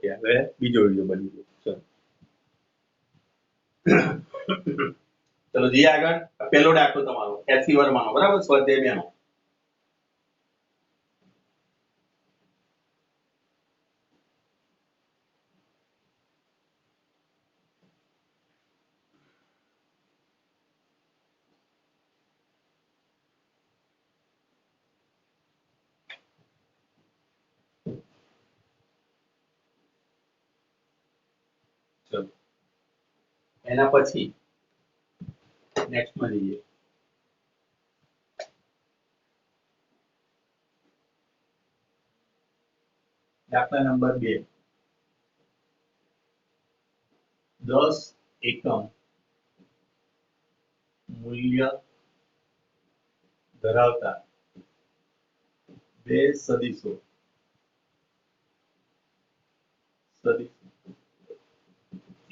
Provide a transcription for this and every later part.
Okay, હવે બીજો video બની ગયો. ચલો જઈએ આગળ. પહેલો દાખલો તમારો એસી વર્માનો, બરાબર, સ્વાધ્યાય 2 નો. ચલો એના પછી નેક્સ્ટ માં જઈએ. દાખલા નંબર 2. 10 એકમ મૂલ્ય ધરાવતા બે સદીશો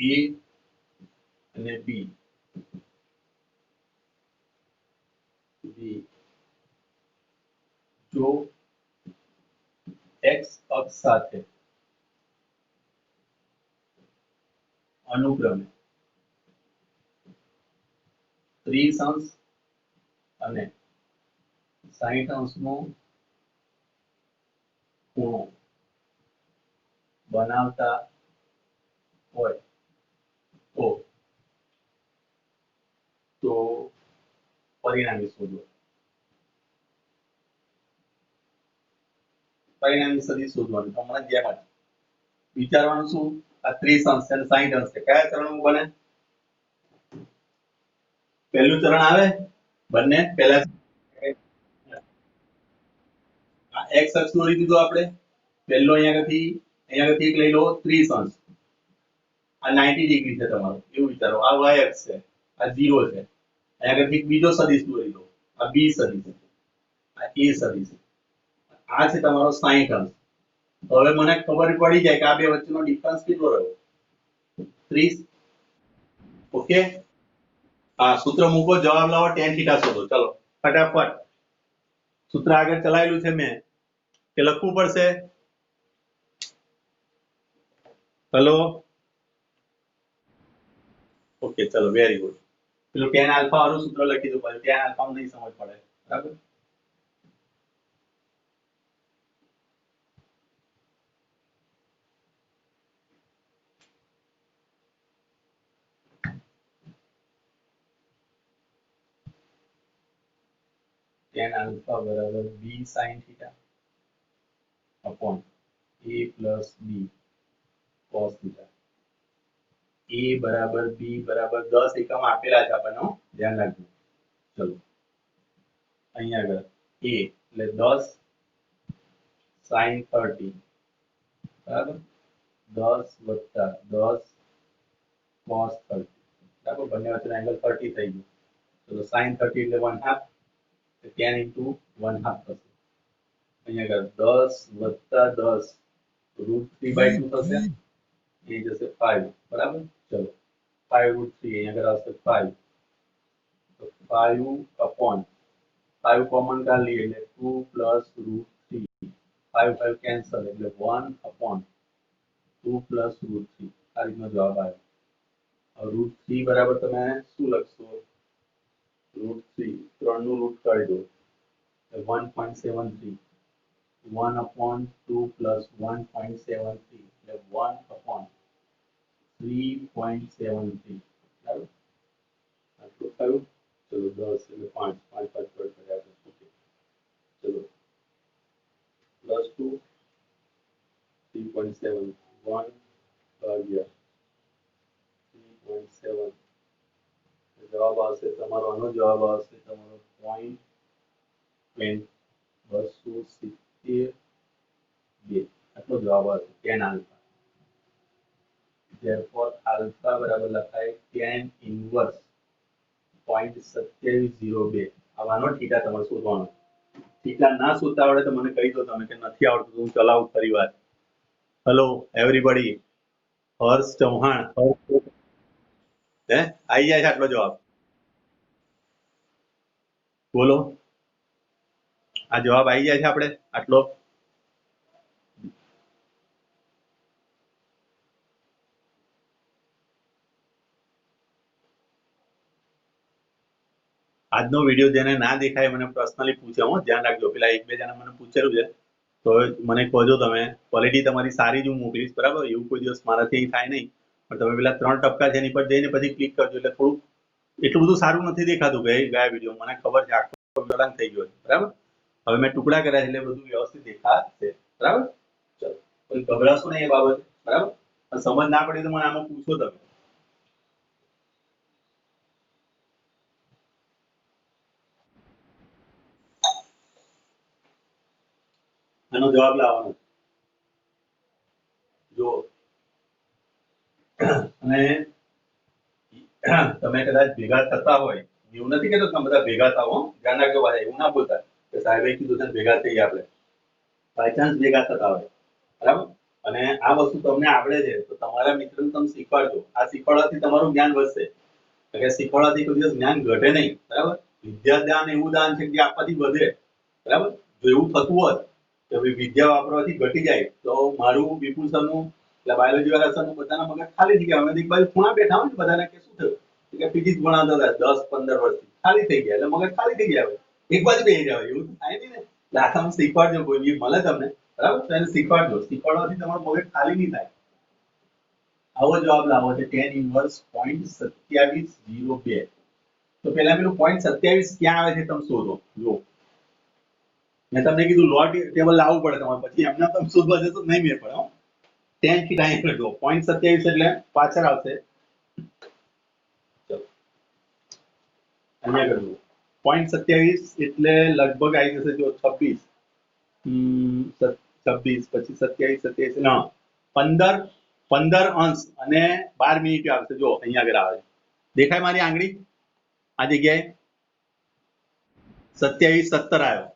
A અને B જો x અક્ષ સાથે અનુક્રમે 30 અંશ અને 60 અંશનો ખૂણો બનાવતા હોય તો પરિણામી શોધો. પરિણામી સદિશ શોધવાનું. હમણાં જેમ જ વિચારવાનું શું, આ 30 અંશ અને 60 અંશ છે, કયા ચરણમાં બને? પહેલું ચરણ આવે બંને પહેલા x અક્ષ દોરી દીધો આપણે. પહેલો અહીંયાથી એક લઈ લો 30 અંશ, આ 90 ડિગ્રી છે તમારો, એવું વિચારો. આ y અક્ષ છે, આ 0 છે. અહીંયાથી બીજો સદિશ દોરી લો, આ b સદિશ, આ a સદિશ, આ છે તમારો 60 અંશ. હવે મને ખબર પડી જાય કે આ બે વચ્ચેનો ડિફરન્સ કેટલો રહ્યો, 30. ઓકે, આ સૂત્ર મૂકો, જવાબ લાવો, tan θ શોધો. ચલો ફટાફટ સૂત્ર આગળ ચલાવેલું છે મેં, કે લખવું પડશે. હેલો, ઓકે, ચલો વેરી ગુડ. પેલું tan આલ્ફા વાળું સૂત્ર લખી દો, પછી tan આલ્ફા માં નહીં સમજ પડે, બરાબર. tan alpha બરાબર b sin theta upon a plus b cos theta. a બરાબર b બરાબર 10 એકમ આપેલા છે આપણને, ધ્યાન રાખજો. ચલો અહીંયા આગળ a એટલે 10 sin 30 બરાબર, 10 વત્તા 10 cos 30 બરાબર, બંને વચ્ચેનો એંગલ 30 થઈ ગયો. ચલો sin 30 એટલે 1/2, 10 into 1/2 થશે. અહીંયા આગળ 10 વત્તા 10 √3/2 થશે, એ જશે 5, બરાબર. ચલો 5 √3 અહીંયા આગળ આવશે 5, તો 5 upon 5 કોમન કાઢ લઈએ એટલે 2 plus √3, 5 5 કેન્સલ એટલે 1 upon 2 plus √3. આ રીતનો જવાબ આવ્યો. √3 બરાબર તમે શું લખશો, √3 3 નું રૂટ કાઢી દો, 1.73, 1 upon 2 plus 1.73 એટલે 1 upon 3.73, બરાબર. આટલું થયું. ચલો 10 એટલે 5 5 5 કર્યા. ચલો પ્લસ 2 3.7 1 ભાગ્યા 3.7, જવાબ આવશે તમારો, આનો જવાબ આવશે તમારો 0.272. આટલો જવાબ આવશે tan આલ્ફા. therefore આલ્ફા બરાબર લખાય tan ઇન્વર્સ 0.2702. આવાનો થીટા તમારે શોધવાનો. થીટા ના શોધતા આવડે તો મને કહી દો તમે કે નથી આવડતું, હું ચલાવું ફરી વાર. હેલો એવરીબડી, હર્ષ ચૌહાણ, હે આવી જાય છે આટલો જવાબ? બોલો, આ જવાબ આવી જાય છે આપણે આટલો? આજનો વિડીયો જેને ના દેખાય મને પર્સનલી પૂછે, હું ધ્યાન રાખજો, પેલા એક બે જણા મને પૂછેલું છે, તો મને કહેજો, તમે ક્વોલિટી તમારી સારી જ હું મોકલીશ, બરાબર? એવું કોઈ દિવસ મારાથી થાય નહીં, પણ તમે પેલા 3 ટપકા છે એની પર જઈને પછી ક્લિક કરજો, એટલે થોડું એટલું બધું સારું નથી દેખાતું ગયા વિડીયો, મને ખબર છે, આખો ગળાંગ થઈ ગયો છે, બરાબર? હવે મેં ટુકડા કર્યા છે એટલે બધું વ્યવસ્થિત દેખાશે, બરાબર? ચલો, કોઈ ગભરાશો નહીં એ બાબતે, બરાબર? સમજ ના પડી તો મને આમાં પૂછો તમે. એનો જવાબ લાવવાનો જો, અને તમે કદાચ ભેગા થતા હોય, એવું નથી કહેતો તમે બધા ભેગા થાઓ, ધ્યાન રાખજો ભાઈ, એવું ના બોલતા કે સાહેબે કીધું છે ભેગા થઈ આપણે, બાય ચાન્સ ભેગા થતા હોય, બરાબર? અને આ વસ્તુ તમને આવડે છે તો તમારા મિત્રોને તમે શીખવાડજો, આ શીખવાડવાથી તમારું જ્ઞાન વધશે, એટલે શીખવાડવાથી કોઈ દિવસ જ્ઞાન ઘટે નહીં, બરાબર? વિદ્યા દાન એવું દાન છે કે આપવાથી વધે, બરાબર? જો એવું થતું હોત કે વિદ્યા વાપરવાથી ઘટી જાય, તો મારું વિપુલ સરનું, એટલે બાયોલોજી વાળા સરનું બધાના મગજ ખાલી થઈ ગયા, અમે એક બાજુ ખૂણા બેઠા હોય ને બધાને કે શું થયું કે ફિઝિક્સ ભણાવતા હતા 10-15 વર્ષથી, ખાલી થઈ ગયા, એટલે મગજ ખાલી થઈ ગયા, હવે એક બાજુ બેસી જાવ, એવું તો થાય નહીં ને. એટલે આખામાં શીખવાડજો, કોઈ બી મળે તમને, બરાબર? તો એને શીખવાડજો, શીખવાડવાથી તમારું મગજ ખાલી નહીં થાય. આવો જવાબ લાવો છે tan ઇન્વર્સ 0.2702. તો પહેલા પેલું 0.27 ક્યાં આવે છે તમે શોધો. જો મેં તમને કીધું લોટ ટેબલ લાવવું પડે તમારે, પછી એમને તમે શોધવા જશો નહીં મેળ પડે. tan થીટા અહીં કરજો, 0.27 એટલે પાછળ આવશે, ચલો અહીંયા કરજો 0.27 એટલે લગભગ આવી જશે જો 26, 26 પછી 27, ના 15 અંશ અને 12 મિનિટ આવશે, જો અહીંયા આગળ આવે છે, દેખાય મારી આંગળી આ જગ્યાએ 27-17 આવ્યો,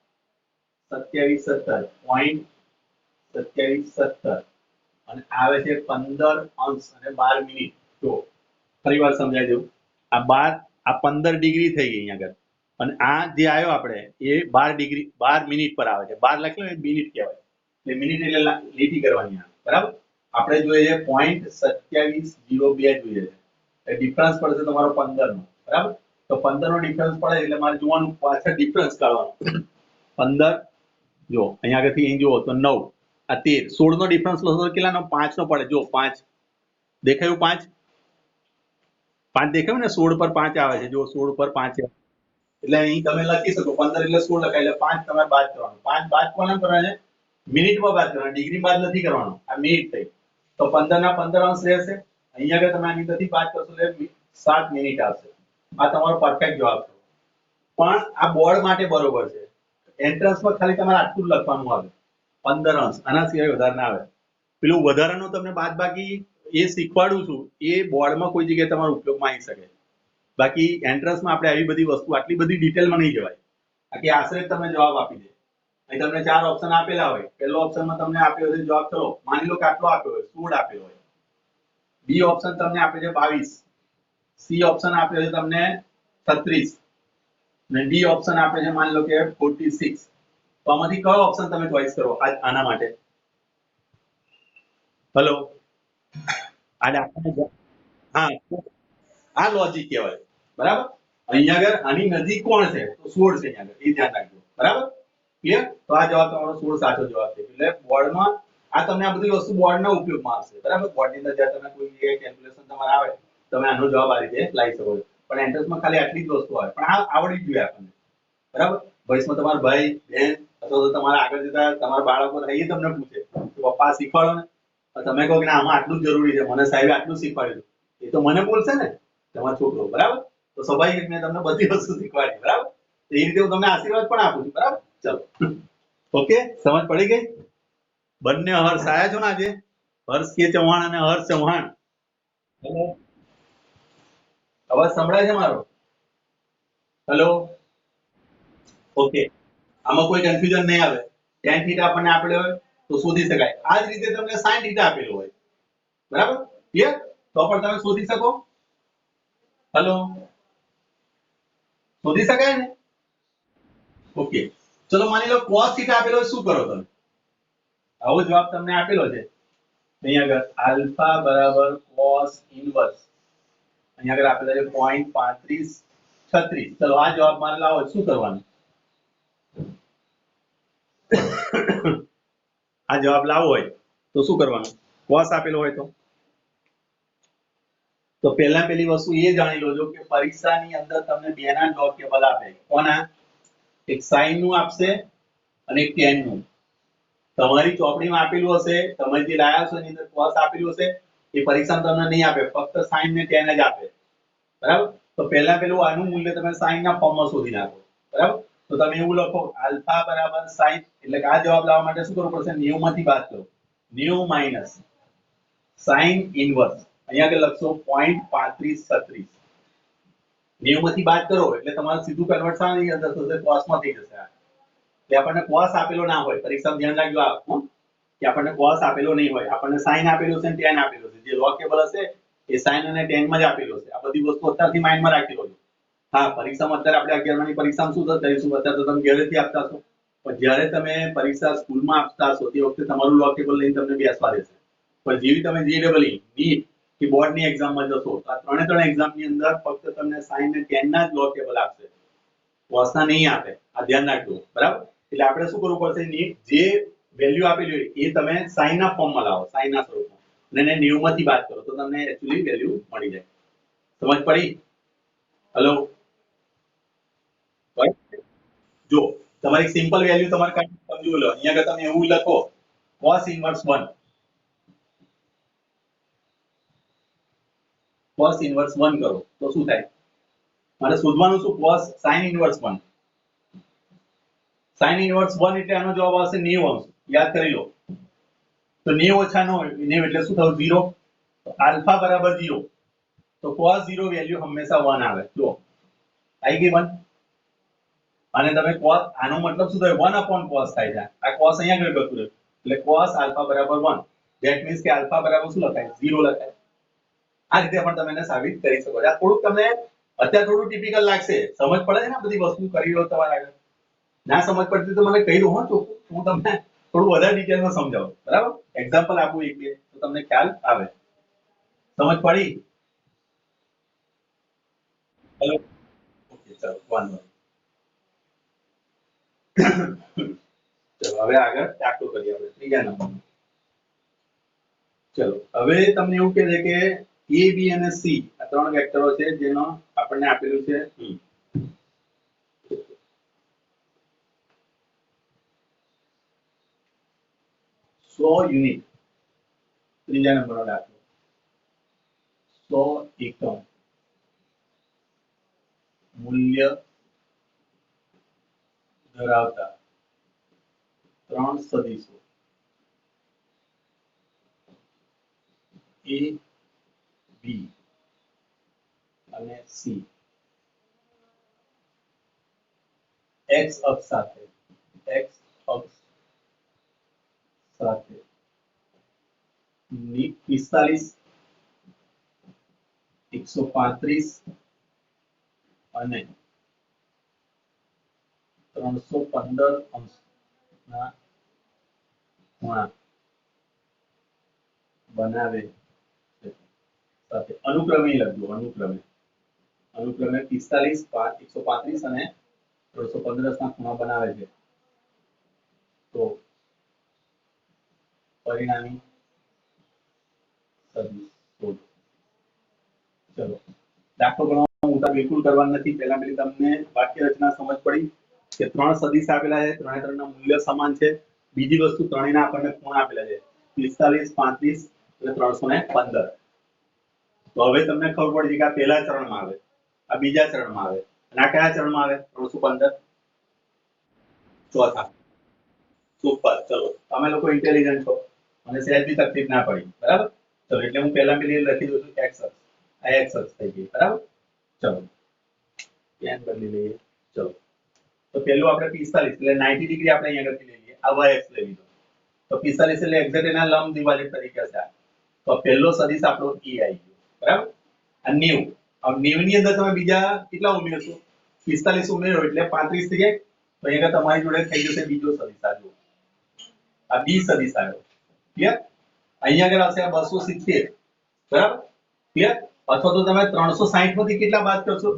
27-17 0.2717 અને આવે છે 15 અંશ અને 12 મિનિટ. જો ફરી વાર સમજાય દઉં, આ 12, આ 15 ડિગ્રી થઈ ગઈ અહીંયા આગળ, અને આ જે આવ્યો આપણે એ 12 ડિગ્રી 12 મિનિટ પર આવે છે, 12 લખેલું એ મિનિટ કહેવાય, એટલે મિનિટ એટલે લીટી કરવાની આવે, બરાબર? આપણે જોઈએ 0.2702 જોઈએ છે, એ ડિફરન્સ પડશે તમારો 15 નો, બરાબર? તો 15 નો ડિફરન્સ પડે એટલે મારે જોવાનું પાછળ ડિફરન્સ કાઢવાનો. 15 જો અહીંયા આગળથી અહીં જુઓ તો 9, આ 13, 16 નો ડિફરન્સ લો તો કેટલાનો 5 નો પડે, જો 5 દેખાયું, 5 દેખાયું ને, 16 પર 5 આવે છે, જો 16 પર 5 એટલે અહીં તમે લખી શકો 15 એટલે 16 લખાય, એટલે 5 તમારે બાદ કરવાનું, 5 બાદ કોના કરવાના છે, મિનિટમાં બાદ કરવાના, ડિગ્રી બાદ નથી કરવાનો, આ મિનિટ થઈ, તો 15 ના 15 અંશ રહેશે, અહીંયા આગળ તમે આની અંદરથી બાદ કરશો એટલે 7 મિનિટ આવશે. આ તમારો પરફેક્ટ જવાબ છે, પણ આ બોર્ડ માટે બરોબર છે, એન્ટ્રન્સમાં ખાલી તમારે આટલું જ લખવાનું આવે 15 અંશ, આના સિવાય વધારે ના આવે. પેલું વધારાનું તમને બાદ બાકી એ શીખવાડું છું, એ બોર્ડમાં કોઈ જગ્યાએ તમારો ઉપયોગમાં આવી શકે, બાકી એન્ટ્રન્સમાં આપણે આવી બધી વસ્તુ આટલી બધી ડિટેલમાં નહીં જવાય, બાકી આશરે તમને જવાબ આપી દે. અહીં તમને 4 ઓપ્શન આપેલા હોય, પહેલો ઓપ્શનમાં તમને આપ્યો છે જવાબ, ચલો માની લો કે આટલો આપ્યો હોય 16 આપ્યો હોય, બી ઓપ્શન તમને આપે છે 22, સી ઓપ્શન આપ્યો છે તમને 36 અને ડી ઓપ્શન આપે છે માની લો કે 46. તો આમાંથી કયો ઓપ્શન તમે ચોઈસ કરો આના માટે? હેલો, હા, આ લોજિક કહેવાય, બરાબર? અહીંયા આગળ આની નજીક કોણ છે તો 16 છે, અહીંયા આગળ એ ધ્યાન રાખજો, બરાબર? ક્લિયર? તો આ જવાબ તમારો 16 સાચો જવાબ છે. એટલે બોર્ડમાં આ તમને આ બધી વસ્તુ બોર્ડના ઉપયોગમાં આવશે, બરાબર? બોર્ડની અંદર જ્યારે તમે કોઈ કેલ્ક્યુલેશન તમારે આવે તમે આનો જવાબ આ રીતે લાવી શકો છો, પણ એન્ટ્રન્સમાં ખાલી આટલી જ વસ્તુ આવે, પણ આ આવડી જ જોઈએ આપણને, બરાબર? ભવિષ્યમાં તમારા ભાઈ બહેન અથવા તો તમારા આગળ જતા તમારા બાળકો થાય એ તમને પૂછે કે પપ્પા શીખવાડો ને, તમે કહો કે આમાં આટલું જ જરૂરી છે, મને સાહેબે આટલું શીખવાડ્યું, એ તો મને બોલશે ને તમારો છોકરો, બરાબર? તો સ્વાભાવિક મેં તમને બધી વસ્તુ શીખવાડી, બરાબર? તો એ રીતે હું તમને આશીર્વાદ પણ આપું છું, બરાબર? ચલો, ઓકે, સમજ પડી ગઈ? બંને હર્ષ આયા છો ને આજે, હર્ષ કે ચૌહાણ અને હર્ષ ચૌહાણ, હેલો, અવાજ સંભળાય છે મારો? હેલો, ઓકે, આમાં કોઈ કન્ફ્યુઝન નહીં આવે. tan થીટા આપણને આપેલો હોય તો શોધી શકાય, આ જ રીતે તમને sin થીટા આપેલો હોય, બરાબર? ક્લિયર? તો પણ તમે શોધી શકો. હેલો, શોધી શકાય ને? ઓકે, ચલો માની લો cos થીટા આપેલો હોય, શું કરો તમે? આવો જવાબ તમને આપેલો છે અહીંયા આગળ, આલ્ફા બરાબર cos ઇન્વર્સ, અહીંયા આગળ આપેલા છે 0.35 36. ચલો આ જવાબ મારે લાવો શું કરવાનું? આ જવાબ લાવવો હોય તો શું કરવાનું? cos આપેલો હોય તો પહેલા પેલી વસ્તુ એ જાણી લોજો કે પરીક્ષાની અંદર તમને બેના log table આપે. કોના? એક sin નું આપશે અને એક tan નું. તમારી ચોપડીમાં આપેલું હશે, તમે જે લાયા છો એની અંદર cos આપેલું હશે, એ પરીક્ષામાં તમને નહીં આપે, ફક્ત sin ને tan જ આપે. બરાબર? તો પહેલા પેલું આનું મૂલ્ય તમે sin ના ફોર્મમાં શોધી નાખો. બરાબર? તો તમે એવું લખો આલ્ફા બરાબર sin, એટલે કે આ જવાબ લાવવા માટે શું કરવું પડશે? 90 માંથી બાદ કરો. 90 માઈનસ sin ઇનવર્સ, અહીંયા કે લખશો 0.3536. 90 માંથી બાદ કરો એટલે તમારું સીધું કન્વર્ટ શાની અંદર થશે? cos માં થઈ જશે. કે આપણને cos આપેલો ના હોય, પરીક્ષામાં ધ્યાન રાખજો આ કે આપણને cos આપેલો નહીં હોય, આપણને sin આપેલો છે અને tan આપેલો છે. જે log table હશે એ sin અને tan માં જ આપેલો છે. આ બધી વસ્તુ અત્યારથી માઇન્ડમાં રાખી લો. હા, પરીક્ષામાં અત્યારે આપણે 11 ની પરીક્ષામાં શું કરીશું? અત્યારે તો તમે ઘરેથી આપતા છો, પણ જ્યારે તમે પરીક્ષા સ્કૂલમાં આપતા હશો તે વખતે તમારું log table લઈને તમને બેસવા દેશે. પણ જેવી તમે JEE નીટ કે બોર્ડની એક્ઝામમાં જશો તો આ ત્રણ એક્ઝામની અંદર ફક્ત તમને sin અને tan ના જ log table આપશે, cos ના નહીં આપે. આ ધ્યાન રાખજો. બરાબર? એટલે આપણે શું કરવું પડશે? નીટ જે વેલ્યુ આપેલી હોય એ તમે sin ના ફોર્મમાં લાવો, sin ના સ્વરૂપમાં, અને એને 90 માંથી બાદ કરો તો તમને એક્ચ્યુઅલી વેલ્યુ મળી જાય. સમજ પડી? હેલો? જો તમારી સિમ્પલ વેલ્યુ તમારે કાઢી સમજી લો. અહીંયા કે તમે એવું લખો cos ઇનવર્સ 1, cos ઇનવર્સ 1 કરો તો શું થાય? મારે શોધવાનું શું? cos sin inverse 1. sin inverse 1 એટલે આનો જવાબ આવશે 90 અંશ. યાદ કરી લો. તો 90 ઓછા 90 એટલે શું થયું? 0. તો આલ્ફા બરાબર 0. તો cos 0 વેલ્યુ હંમેશા 1 આવે. જો આવી ગઈ 1. અને તમે cos, આનો મતલબ શું થાય? 1/cos થાય છે. આ cos અહીંયા આગળ કરતું રહે એટલે cos આલ્ફા બરાબર 1. ધેટ મીન્સ કે આલ્ફા બરાબર શું લખાય? 0 લખાય. આ રીતે પણ તમે એને સાબિત કરી શકો છો. આ થોડુંક તમને અત્યારે થોડું ટિપિકલ લાગશે, સમજ પડે છે ને બધી વસ્તુ કરી લો તમારે આગળ. ના સમજ પડતી તો મને કહી દો હો, તો હું તમને થોડું વધારે ડિટેલમાં સમજાવું. બરાબર? એક્ઝામ્પલ આપું એક બે તો તમને ખ્યાલ આવે. સમજ પડી? હેલો? ઓકે, ચલો વાંધો નહીં. ચલો હવે આગળ દાખલો કરીએ આપણે ત્રીજા નંબર. ચલો હવે તમને એવું કહે છે કે a b અને c આ ત્રણ વેક્ટરો છે જેનો આપણને આપેલું છે 100 યુનિટ. ત્રીજા નંબરનો દાખલો 100 એકમ મૂલ્ય ધરાવતા ત્રણ સદીશો a b અને c x અક્ષ સાથે 45, 135 અને 315 અંશના ખૂણા બનાવે છે. સાથે અનુક્રમે લખજો, અનુક્રમે 45, 135 અને 315 ના ખૂણા બનાવે છે. તો પરિણામી સદિશ શોધો. ચલો દાખલો ગણવા મોટા બિલકુલ કરવાનું નથી. પહેલા પેલી તમને વાક્ય રચના સમજ પડી કે ત્રણ સદિશ આપેલા છે, ત્રણે ત્રણના મૂલ્ય સમાન છે. બીજી વસ્તુ ત્રણેયના આપણને ખૂણા આપેલા છે 45, 35 અને 315. તો હવે તમને ખબર પડી કે આ પહેલા ચરણમાં આવે, આ બીજા ચરણમાં આવે અને આ કયા ચરણમાં આવે? 315 ચોથા. સુપર. ચલો તમે લોકો ઇન્ટેલિજન્ટ છો અને સહેજ બી તકલીફ ના પડી. બરાબર? ચલો એટલે હું પહેલા પેલી લખી દઉં છું x અક્ષ. આ x અક્ષ થઈ ગઈ. બરાબર? ચલો ધ્યાન બદલી લઈએ. ચલો તો પહેલું આપણે 45 એટલે 90 ડિગ્રી આપણે અહીંયા લખી લઈએ. આ y અક્ષ લઈ લીધો. તો 45 એટલે એક્ઝેક્ટ એના લંબ દ્વિભાજક તરીકે છે. તો પહેલો સદિશ આપણો e આવી ગયો. બરાબર? આ 90. હવે 90 ની અંદર તમે બીજા કેટલા ઉમેરશો? 45 ઉમેરો એટલે 35 થઈ જાય. તો અહીંયા તમારી જોડે થઈ જશે બીજો સદિશ. આ જુઓ, આ b સદિશ આવ્યો. ક્લિયર? અહીંયા આગળ આવશે 270. બરાબર? ક્લિયર? અથવા તો તમે 360 માંથી કેટલા બાદ કરશો?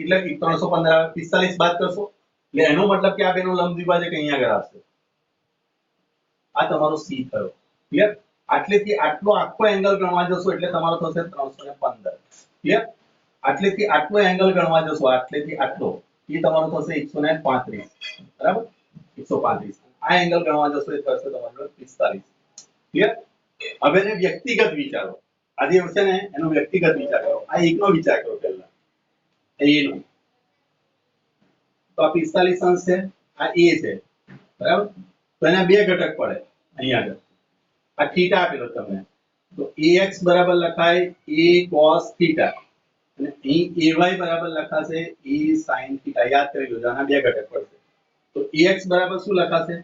એટલે 315 આવે, 45 બાદ કરશો એટલે એનો મતલબ કે આ બેનો લંબ દ્વિભાજક અહીંયા આગળ આવશે. આ તમારો C થયો. ક્લિયર? આટલેથી આટલો આખો એંગલ ગણવા જશો એટલે તમારો થશે 315. ક્લિયર? આટલેથી આટલો એંગલ ગણવા જશો, આટલેથી આટલો એ તમારો થશે 135. બરાબર? 135. આ એંગલ ગણવા જશો એ થશે તમારો 45. ક્લિયર? હવે ને વ્યક્તિગત વિચારો. આજે છે ને એનો વ્યક્તિગત વિચાર કરો. આ એકનો વિચાર કરો પહેલા. એનો તો આ 45 અંશ છે, આ A છે. બરાબર? તો એના બે ઘટક પડે અહીંયા આગળ. આ થીટા આપેલો તમને, તો ax બરાબર લખાય a cos થીટા અને અહીં ay બરાબર લખાશે a sin થીટા. યાદ કરી લો, આના બે ઘટક પડશે. તો ax બરાબર શું લખાશે?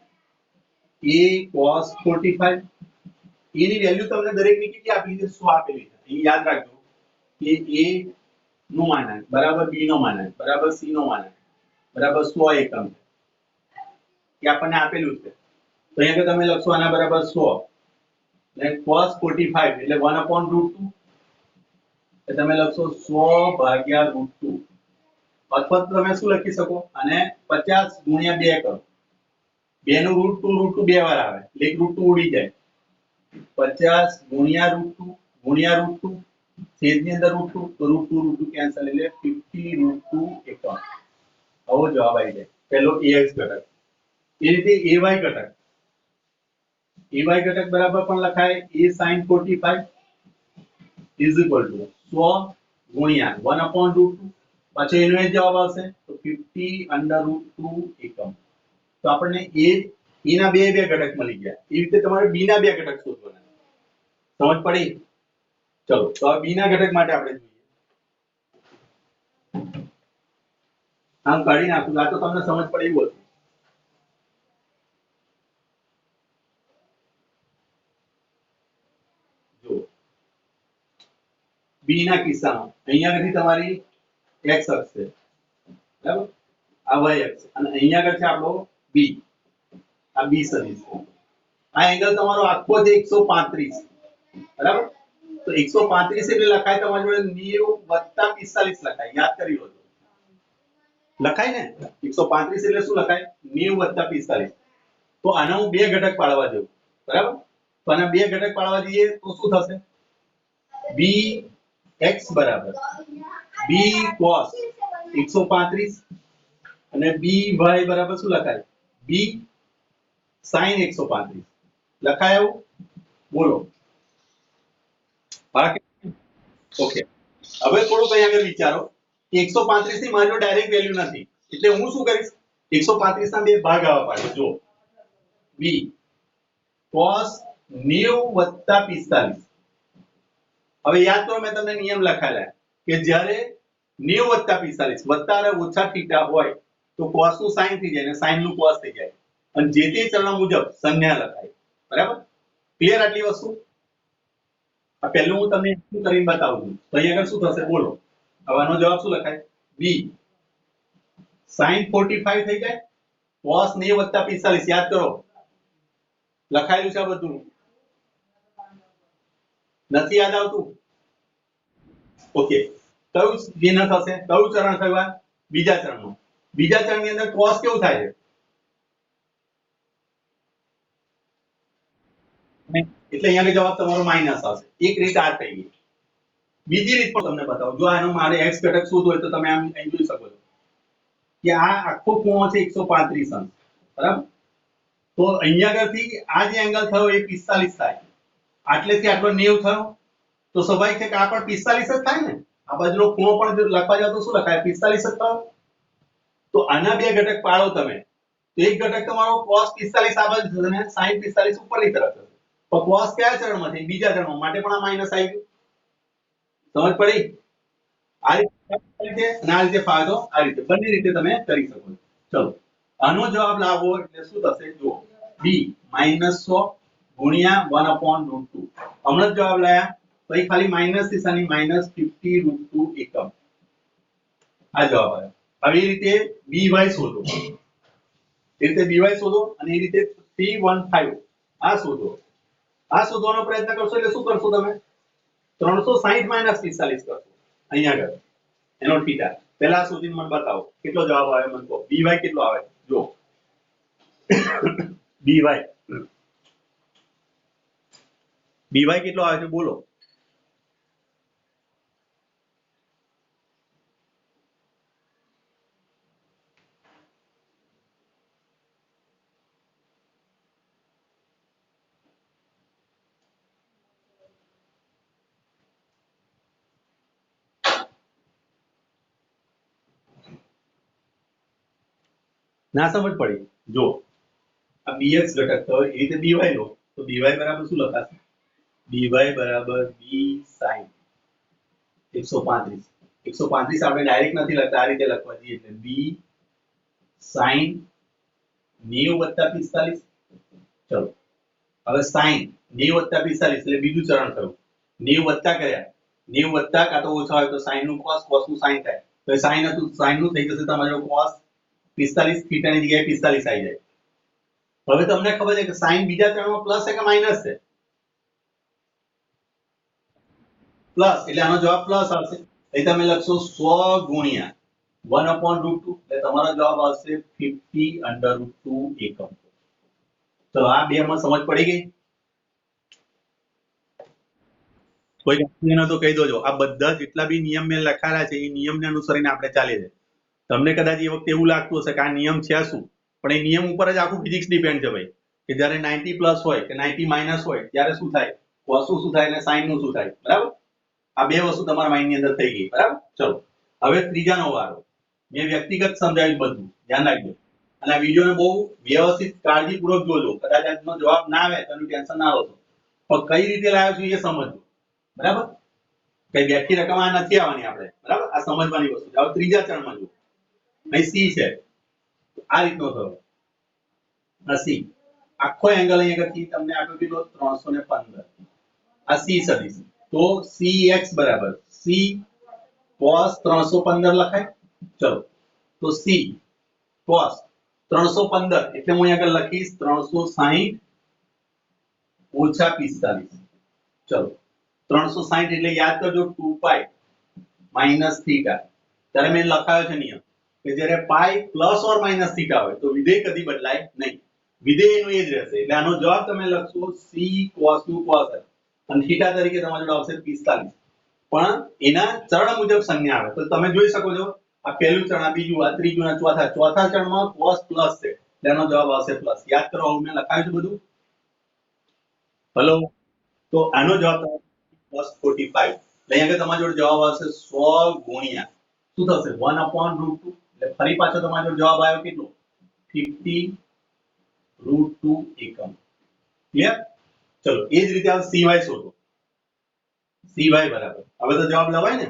a cos 45. એની વેલ્યુ તમને દરેકની કેટલી આપેલી છે? 100 આપેલી છે. અહીં યાદ રાખજો કે a નો માનાંક બરાબર b નો માનાંક બરાબર c નો માનાંક બરાબર 100 એકમ છે. એ આપણને આપેલું છે. તો અહીંયા તમે લખશો આના બરાબર 100 અને cos 45 એટલે 1/√2 એટલે તમે લખશો 100/√2 અથવા તમે શું લખી શકો અને 50 ગુણ્યા 2 કરો. 2 નું √2 બે વાર આવે એટલે એક √2 ઉડી જાય. 50 ગુણ્યા √2 ગુણ્યા √2 છેદની અંદર √2 તો √2 કેન્સલ એટલે 50 √2 એકમ. આવો જવાબ આવી જાય પહેલો ax ઘટક. એ રીતે ay ઘટક, ay ઘટક બરાબર પણ લખાય a sin 45 is equal to 100 ગુણ્યા 1/√2 પછી એનો એ જવાબ આવશે તો 50 √2 એકમ. તો આપણને a ના બે ઘટક મળી ગયા. એ રીતે તમારે b ના બે ઘટક શોધવાના. સમજ પડી? ચલો તો આ b ના ઘટક માટે આપણે જોઈએ. આમ કાઢી નાખું આ તો તમને સમજ પડી એવું હતું. b ના કિસ્સામાં અહીંયા આગળથી તમારી x અક્ષ છે. બરાબર? આ y અક્ષ અને અહીંયા આગળ છે આપણો b. આ b સદિશ છે. આ એંગલ તમારો આખો છે 135. બરાબર? તો 135 એટલે લખાય તમારી જોડે 90 + 45 લખાય. યાદ કરી લો. લખાય ને 135 એટલે શું લખાય? 90 + 45. તો આના હું બે ઘટક પાડવા જઉં. બરાબર? તો આના બે ઘટક પાડવા જઈએ તો શું થશે? b x બરાબર b cos 135 અને b y બરાબર શું લખાય? b sin 135 લખાય એવું? બોલો. ઓકે. હવે થોડુંક અહીં આગળ વિચારો કે 135 ની મારી ડાયરેક્ટ વેલ્યુ નથી એટલે હું શું કરીશ? 135 ના બે ભાગ આવવા પાડે. જો b cos 90 + 45. હવે યાદ કરો મેં તમને નિયમ લખાયેલા કે જ્યારે 90 + 45 વત્તા અને ઓછા થીટા હોય તો cos નું sin થઈ જાય અને sin નું cos થઈ જાય અને જે તે ચલણ મુજબ સંજ્ઞા લખાય. બરાબર? ક્લિયર આટલી વસ્તુ? આ પહેલું હું તમને શું કરીને બતાવું છું. તો અહીં આગળ શું થશે બોલો. હવે આનો જવાબ શું લખાય? b sin 45 થઈ જાય cos 90 + 45. યાદ કરો લખાયેલું છે આ બધું. નથી યાદ આવતું? ઓકે. કયું ચિહ્ન થશે? કયું ચરણ થયું? આ બીજા ચરણમાં. બીજા ચરણની અંદર cos કેવું થાય છે? એટલે અહીંયા જવાબ તમારો માઈનસ આવશે. એક રીત આ થઈ ગઈ. બીજી રીત પણ તમને બતાવું. જો આનો મારે x ઘટક શોધવો હોય તો તમે આમ અહીં જોઈ શકો છો કે આ આખો ખૂણો છે 135 અંશ. બરાબર? તો અહીંયા આગળથી આ જે એંગલ થયો એ 45 થાય. આટલેથી આટલો 90 થયો તો સ્વાભાવિક છે કે આ પણ 45 જ થાય ને. આ બાજુનો ખૂણો પણ જો લખવા જાવ તો શું લખાય? 45 જ થયો. તો આના બે ઘટક પાડો તમે તો એક ઘટક તમારો cos 45 આ બાજુ થશે અને sin 45 ઉપરની તરફ થશે. તો cos કયા ચરણમાં છે? બીજા ચરણમાં. માટે પણ આ માઈનસ આવી ગયું. સમજ પડી? આ રીતે અને આ રીતે ફાયદો આ રીતે બંને રીતે તમે કરી શકો છો. ચલો આનો જવાબ લાવવો એટલે શું થશે? જુઓ b -100 ગુણ્યા 1/√2. હમણાં જ જવાબ લાયા તો એ ખાલી માઈનસ નિશાની -50 √2 એકમ. આ જવાબ આવ્યો. હવે એ રીતે by શોધો. એ રીતે by શોધો અને એ રીતે 315 આ શોધો. આ શોધવાનો પ્રયત્ન કરશો એટલે શું કરશો તમે? 360 - 45 કરશો અહીંયા આગળ એનો થીટા. પહેલા સુધી મને બતાવો કેટલો જવાબ આવે મને કહો. by કેટલો આવે જો by કેટલો આવે છે બોલો. ના સમજ પડી જો આ bx ઘટક તો એ રીતે by લો તો by બરાબર શું લખાશે by બરાબર b sin 135 135 આપણે ડાયરેક્ટ નથી લખતા આ રીતે લખવા જઈએ એટલે b sin 90 + 45 ચલો હવે sin 90 + 45 એટલે બીજું ચરણ થયું 90 વત્તા કર્યા 90 વત્તા કાં તો ઓછા હોય તો sin નું cos cos નું sin થાય તો sin હતું sin નું થઈ જશે તમારો cos 45 થીટા ની જગ્યાએ 45 આવી જાય. હવે તમને ખબર છે કે sin બીજા ચરણમાં પ્લસ છે કે માઈનસ છે પ્લસ એટલે આનો જવાબ પ્લસ આવશે. અહીં તમે લખશો 100 ગુણ્યા 1/√2 એટલે તમારો જવાબ આવશે 50√2 એકમ. તો આ બે માં સમજ પડી ગઈ. કોઈ કન્ફ્યુઝન તો કહી દોજો. આ બધા જેટલા બી નિયમ મેં લખાયેલા છે એ નિયમને અનુસરીને આપણે ચાલીએ છીએ. તમને કદાચ એ વખતે એવું લાગતું હશે કે આ નિયમ છે શું પણ એ નિયમ ઉપર જ આખું ફિઝિક્સ ડિપેન્ડ છે ભાઈ કે જ્યારે 90 પ્લસ હોય કે 90 માઇનસ હોય ત્યારે શું થાય cos નું શું થાય અને sin નું શું થાય બરાબર. આ બે વસ્તુ તમારા માઇન્ડ ની અંદર થઈ ગઈ બરાબર. ચલો હવે ત્રીજાનો વારો. મેં વ્યક્તિગત સમજાવ્યું બધું ધ્યાન રાખજો અને આ વિડીયોને બહુ વ્યવસ્થિત કાળજીપૂર્વક જોજો. કદાચ આજનો જવાબ ના આવે તો એનું ટેન્શન ના લો પણ કઈ રીતે લાવ્યો છું એ સમજો બરાબર. કઈ બેઠી રકમ આ નથી આવવાની આપણે બરાબર. આ સમજવાની વસ્તુ છે. હવે ત્રીજા ચરણમાં જુઓ અહીં c છે આ રીતનો થયો આ c આખો એંગલ અહીં આગળથી તમને આપ્યો કેટલો 315 આ c સદિશ તો cx બરાબર c cos 315 લખાય. ચલો તો c cos 315 એટલે હું અહીં આગળ લખીશ 360 ઓછા 45. ચલો 360 એટલે યાદ કરજો 2π માઈનસ થીટા. ત્યારે મેં લખાયો છે નિયમ કે જ્યારે pi plus or minus theta હોય તો વિધેય કદી બદલાય નહીં. વિધેય એનું એ જ રહેશે. એટલે આનો જવાબ તમે લખશો c cos નું cos અને થીટા તરીકે તમારો જવાબ આવશે 45. પણ એના ચરણ મુજબ સંજ્ઞા આવે તો તમે જોઈ શકો છો આ પહેલું ચરણ આ બીજું આ ત્રીજું અને ચોથા ચરણમાં cos પ્લસ છે એટલે આનો જવાબ આવશે પ્લસ. યાદ કરો હું મેં લખાયું છે બધું. હેલો તો આનો જવાબ પ્લસ 45 એટલે અહીંયા તમારા જોડે જવાબ આવશે 100 ગુણ્યા શું થશે 1/√2 એટલે ફરી પાછો તમારો જોડે જવાબ આવ્યો કેટલો 50√2 એકમ. ક્લિયર. ચલો એ જ રીતે આ cy શોધો. cy બરાબર હવે તો જવાબ લવાય ને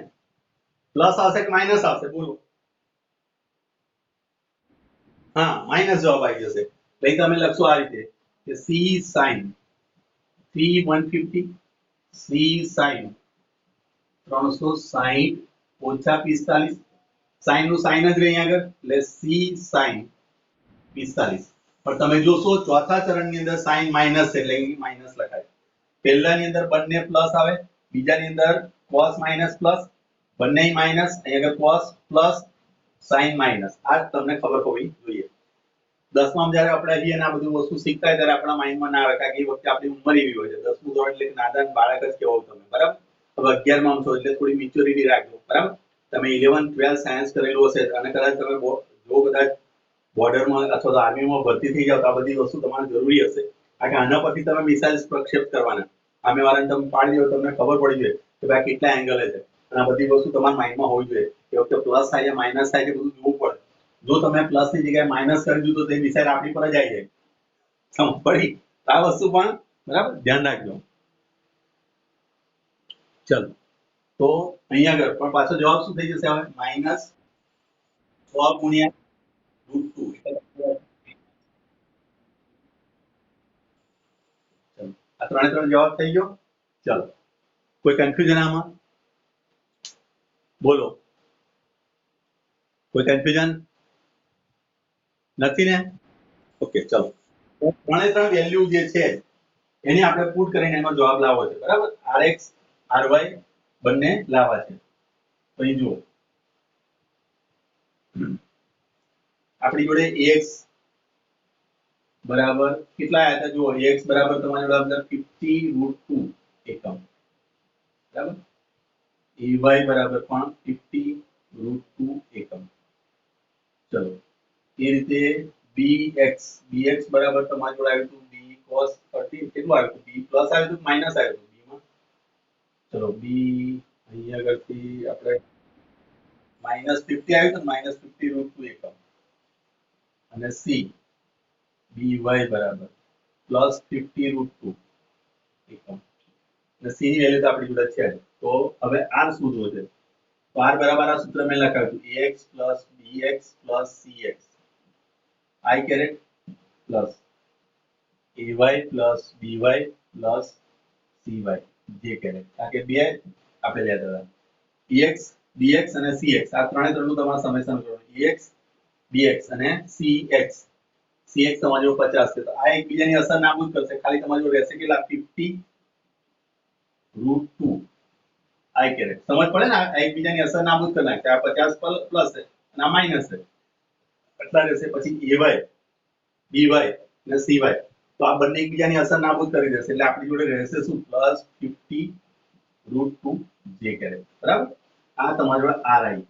પ્લસ આવશે કે માઈનસ આવશે બોલો. હા માઈનસ જવાબ આવી જશે. એટલે તમે લખશો આ રીતે કે c sin 150 c sin 360 ઓછા 45 sin નું sin જ રહી આગળ એટલે c sin 45. પણ તમે જોશો ચોથા ચરણની અંદર sin માઈનસ એટલે માઈનસ લખાય. પહેલાની અંદર બંને પ્લસ આવે બીજાની અંદર cos માઈનસ પ્લસ બંને માઈનસ અહીંયા cos પ્લસ sin માઈનસ. આ તમને ખબર હોવી જોઈએ. 10માં જ્યારે આપણે અહીં આ બધું વસ્તુ શીખતા ત્યારે આપણા માઇન્ડમાં ના આવે કારણ કે એ વખતે આપણી ઉંમર એવી હોય છે 10મું ધોરણ એટલે નાદાન બાળક જ કહેવો તમે બરાબર. હવે 11માં છો એટલે થોડી મેચ્યોરિટી રાખજો બરાબર. તમે 11 12 સાયન્સ કરેલું હશે અને કદાચ તમે જો કદાચ બોર્ડરમાં અથવા તો આર્મીમાં ભરતી થઈ જાવ તો આ બધી વસ્તુ તમારે જરૂરી હશે કારણ કે આના પરથી તમે મિસાઇલ પ્રક્ષેપ કરવાના સામે વાળાને તમે પાડી દો તમને ખબર પડી જાય કે ભાઈ કેટલા એંગલે છે અને આ બધી વસ્તુ તમારા માઇન્ડમાં હોવી જોઈએ. એ વખતે પ્લસ થાય છે માઇનસ થાય છે બધું જોવું પડે. જો તમે પ્લસ ની જગ્યાએ માઇનસ કરી દીધું તો એ મિસાઇલ આપણી પર જ આવી જાય. સમજ પડી. આ વસ્તુ પણ બરાબર ધ્યાન રાખજો. ચલો તો અહીંયા આગળ પણ પાછો જવાબ શું થઈ જશે હવે માઈનસ 100 ગુણ્યા √2. આ ત્રણ જવાબ થઈ ગયો. ચલો કોઈ કન્ફ્યુઝન આમાં બોલો. કોઈ કન્ફ્યુઝન નથી ને. ઓકે ચલો ત્રણ વેલ્યુ જે છે એની આપણે પુટ કરીને એનો જવાબ લાવવો છે બરાબર. rx ry બંને લાવવા છે. તો અહીં જુઓ આપણી જોડે ax બરાબર કેટલા આયા હતા જુઓ ax બરાબર તમારી જોડે 50√2 એકમ બરાબર ay બરાબર પણ 50√2 એકમ ચલો એ રીતે bx બરાબર તમારી જોડે આવ્યું હતું b cos 30 કેટલું આવ્યું હતું b પ્લસ આવ્યું હતું માઈનસ આવ્યું હતું b માં ચલો b અહીંયા આગળથી આપણે -50 આવ્યું હતું -50√2 એકમ અને c by બરાબર +50√2 એકમ અને c ની વેલ્યુ તો આપણી જોડે છે તો હવે r શોધવો છે તો r બરાબર આ સૂત્ર મેં લખાવ્યું ax bx cx I caret plus ay plus by plus cy j caret કારણ કે બે આપણે લેતા હતા ax bx અને cx આ ત્રણે ત્રણનું તમારે સમેશન કરવાનું ax bx અને cx cx તમારી જોડે 50 છે તો આ એકબીજાની અસર નાબૂદ કરશે ખાલી તમારી જોડે રહેશે કેટલા 50√2 I caret સમજ પડે ને આ એકબીજાની અસર નાબૂદ કરી નાખશે આ 50 પ્લસ છે અને આ માઈનસ છે એટલા રહેશે પછી ay by અને cy તો આ બંને એકબીજાની અસર નાબૂદ કરી દેશે એટલે આપણી જોડે રહેશે શું +50√2 j caret બરાબર આ તમારી જોડે r આવી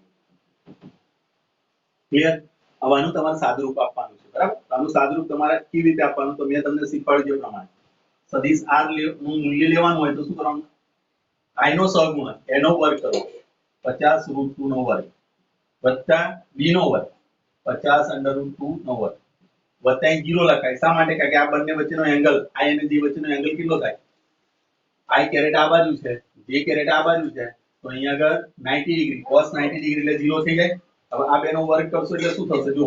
ક્લિયર હવે આનું તમારે સાદુરૂપ આપવાનું છે બરાબર આનું સાદુરૂપ તમારે કેવી રીતે આપવાનું તો મેં તમને શીખવાડ્યું પ્રમાણે સદિશ r નું મૂલ્ય લેવાનું હોય તો શું કરવાનું i નો સહગુણક એનો વર્ગ કરો 50√2 નો વર્ગ વત્તા b નો વર્ગ 50√2 નો વર્ગ વત્તા 0 લખાય શા માટે કારણ કે આ બંને વચ્ચેનો એંગલ i અને j વચ્ચેનો એંગલ કેટલો થાય i કેરેટ આ બાજુ છે j કેરેટ આ બાજુ છે તો અહીંયા આગળ 90 ડિગ્રી cos 90 ડિગ્રી એટલે 0 થઈ જાય હવે આ બેનો વર્ગ કરશો એટલે શું થશે જો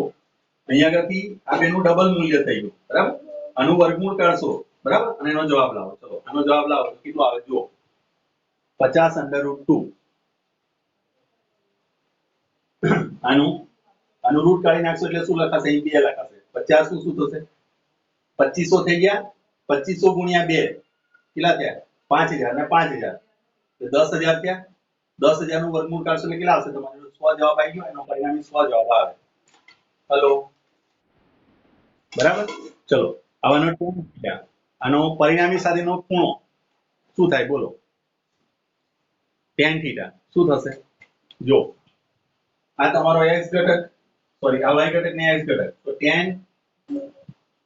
અહીંયા આગળથી આ બેનું ડબલ મૂલ્ય થઈ ગયું બરાબર આનું વર્ગમૂળ કાઢશો બરાબર અને એનો જવાબ લાવો ચલો આનો જવાબ લાવો તો કેટલો આવે જો 50√2 આનું રૂટ કાઢી નાખશો એટલે શું લખાશે અહીં 2 લખાશે 50 શું થશે 2500 થઈ ગયા 2500 ગુણ્યા 2 કેટલા થયા 5000 અને 5000 તો 10000 થયા 10000 નું વર્ગમૂળ કાઢશો એટલે કેટલા આવશે તમારો 100 જવાબ આવી ગયો એનો પરિણામી 100 જવાબ આવે હેલો બરાબર ચલો આવાનો આનો પરિણામી સાથેનો ખૂણો શું થાય બોલો tan થીટા શું થશે જો આ તમારો x ઘટક સોરી આ y ઘટક ને x ઘટક તો tan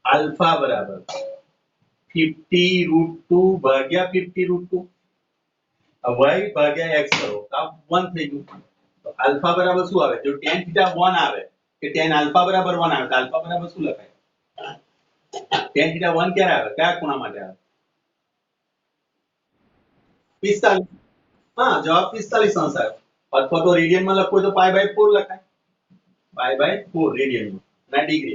આલ્ફા બરાબર 50√2 ભાગ્યા 50√2 y ભાગ્યા x કરો તો આ 1 થઈ ગયું તો આલ્ફા બરાબર શું આવે જો tan થીટા 1 આવે કે tan આલ્ફા બરાબર 1 આવે તો આલ્ફા બરાબર શું લખાય tan થીટા 1 ક્યારે આવે કયા ખૂણા માટે આવે 45 હા જવાબ 45 અંશ આવ્યો અથવા તો રેડિયન માં લખવું તો π/4 લખાય π/4 રેડિયન માં ના ડિગ્રી